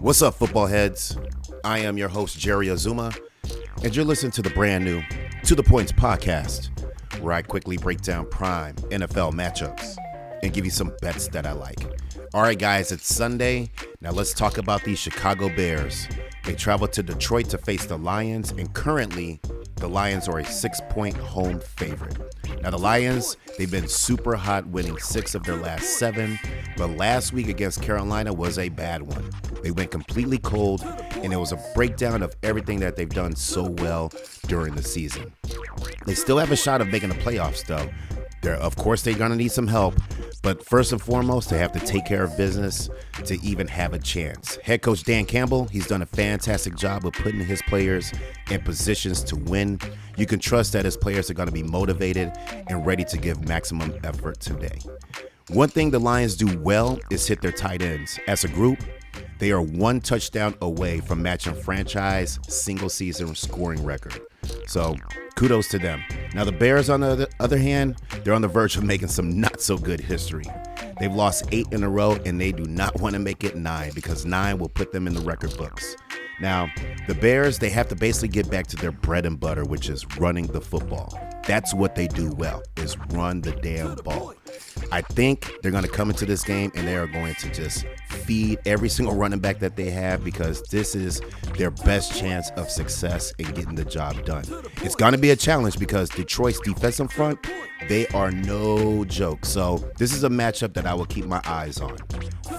What's up, football heads? I am your host, Jerry Azumah, and you're listening to the brand new To The Points podcast, where I quickly break down prime NFL matchups and give you some bets that I like. All right, guys, it's Sunday. Now let's talk about these Chicago Bears. They travel to Detroit to face the Lions, and currently the Lions are a 6-point home favorite. Now the Lions, they've been super hot, winning 6 of their last 7, but last week against Carolina was a bad one. They went completely cold, and it was a breakdown of everything that they've done so well during the season. They still have a shot of making the playoffs, though. Of course, they're going to need some help, but first and foremost, they have to take care of business to even have a chance. Head Coach Dan Campbell, he's done a fantastic job of putting his players in positions to win. You can trust that his players are going to be motivated and ready to give maximum effort today. One thing the Lions do well is hit their tight ends. As a group, they are 1 touchdown away from matching franchise single-season scoring record. So kudos to them. Now the Bears, on the other hand, they're on the verge of making some not-so-good history. They've lost 8 in a row, and they do not want to make it 9 because 9 will put them in the record books. Now, the Bears, they have to basically get back to their bread and butter, which is running the football. That's what they do well, is run the damn ball. I think they're going to come into this game and they are going to just feed every single running back that they have because this is their best chance of success in getting the job done. It's going to be a challenge because Detroit's defensive front, they are no joke. So this is a matchup that I will keep my eyes on.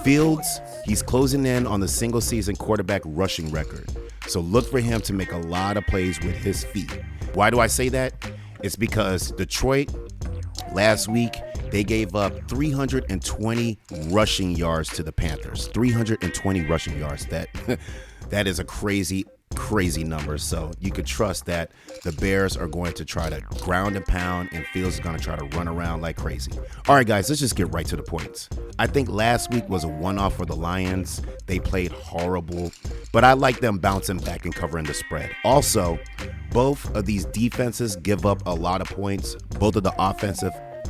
Fields, he's closing in on the single season quarterback rushing record. So look for him to make a lot of plays with his feet. Why do I say that? It's because Detroit last week, they gave up 320 rushing yards to the Panthers. 320 rushing yards. That is a crazy number. So you could trust that the Bears are going to try to ground and pound, and Fields is going to try to run around like crazy. All right, guys, let's just get right to the points. I think last week was a one-off for the Lions. They played horrible, but I like them bouncing back and covering the spread. Also, both of these defenses give up a lot of points. Both of the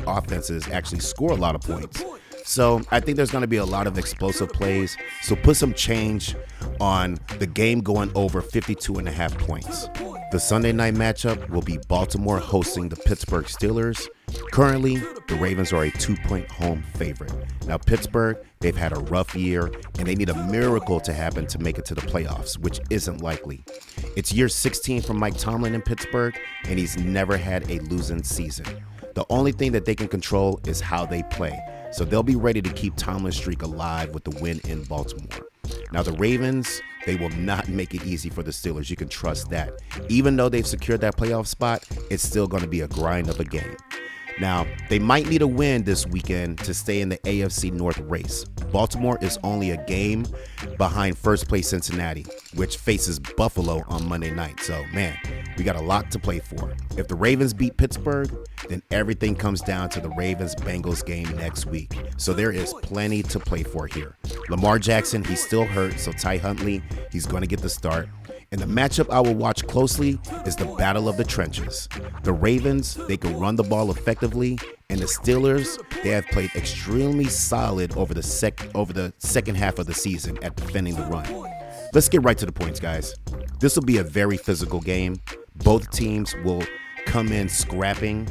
offenses actually score a lot of points. So I think there's going to be a lot of explosive plays. So put some change on the game going over 52.5 points. The Sunday night matchup will be Baltimore hosting the Pittsburgh Steelers. Currently, the Ravens are a 2-point home favorite. Now, Pittsburgh, they've had a rough year, and they need a miracle to happen to make it to the playoffs, which isn't likely. It's year 16 for Mike Tomlin in Pittsburgh, and he's never had a losing season. The only thing that they can control is how they play. So they'll be ready to keep Tomlin's streak alive with the win in Baltimore. Now the Ravens, they will not make it easy for the Steelers. You can trust that. Even though they've secured that playoff spot, it's still going to be a grind of a game. Now, they might need a win this weekend to stay in the AFC North race. Baltimore is only a game behind first place Cincinnati, which faces Buffalo on Monday night. So, man, we got a lot to play for. If the Ravens beat Pittsburgh, then everything comes down to the Ravens-Bengals game next week. So there is plenty to play for here. Lamar Jackson, he's still hurt, so Ty Huntley, he's going to get the start. And the matchup I will watch closely is the battle of the trenches. The Ravens, they can run the ball effectively, and the Steelers, they have played extremely solid over the second half of the season at defending the run. Let's get right to the points, guys. This will be a very physical game. Both teams will come in scrapping.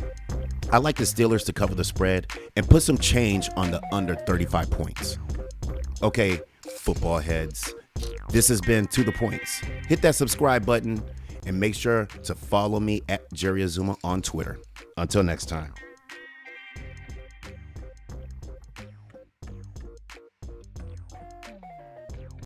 I like the Steelers to cover the spread and put some change on the under 35 points. Okay, football heads. This has been To The Points. Hit that subscribe button and make sure to follow me at Jerry Azumah on Twitter. Until next time.